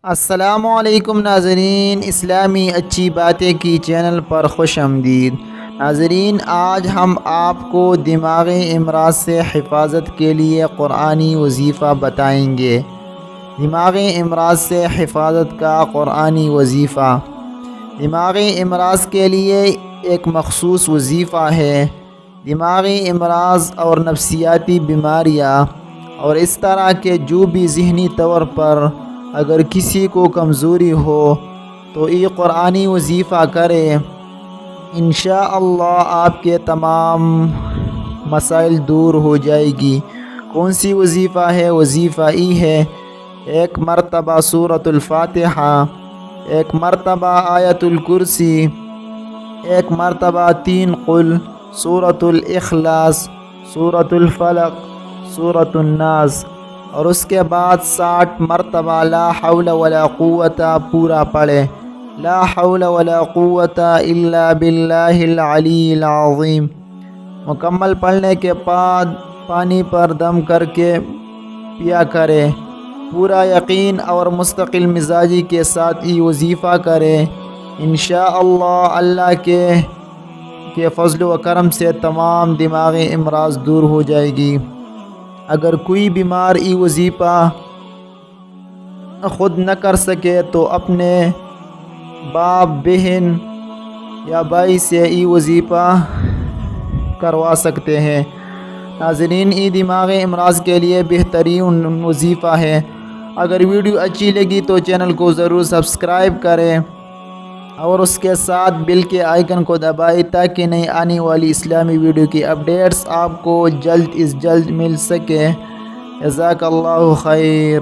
السلام علیکم ناظرین، اسلامی اچھی باتیں کی چینل پر خوش آمدید۔ ناظرین، آج ہم آپ کو دماغی امراض سے حفاظت کے لیے قرآنی وظیفہ بتائیں گے۔ دماغی امراض سے حفاظت کا قرآنی وظیفہ۔ دماغی امراض کے لیے ایک مخصوص وظیفہ ہے۔ دماغی امراض اور نفسیاتی بیماریاں اور اس طرح کے جو بھی ذہنی طور پر اگر کسی کو کمزوری ہو تو یہ قرآنی وظیفہ کرے، انشاءاللہ آپ کے تمام مسائل دور ہو جائے گی۔ کون سی وظیفہ ہے؟ وظیفہ یہ ہے: ایک مرتبہ سورۃ الفاتحہ، ایک مرتبہ آیت الکرسی، ایک مرتبہ 3 قل، سورۃ الاخلاص، سورۃ الفلق، سورۃ الناس، اور اس کے بعد 60 مرتبہ لا حول ولا قوت پورا پڑھے۔ لا حول ولا قوت الا باللہ العلی العظیم۔ مکمل پڑھنے کے بعد پانی پر دم کر کے پیا کرے۔ پورا یقین اور مستقل مزاجی کے ساتھ یہ وظیفہ کرے، انشاءاللہ اللہ کے فضل و کرم سے تمام دماغی امراض دور ہو جائے گی۔ اگر کوئی بیمار یہ وظیفہ خود نہ کر سکے تو اپنے باپ، بہن یا بھائی سے یہ وظیفہ کروا سکتے ہیں۔ ناظرین، یہ دماغی امراض کے لیے بہترین وظیفہ ہے۔ اگر ویڈیو اچھی لگی تو چینل کو ضرور سبسکرائب کریں اور اس کے ساتھ بیل کے آئیکن کو دبائیں تاکہ نئی آنے والی اسلامی ویڈیو کی اپڈیٹس آپ کو جلد از جلد مل سکے۔ جزاک اللہ خیر۔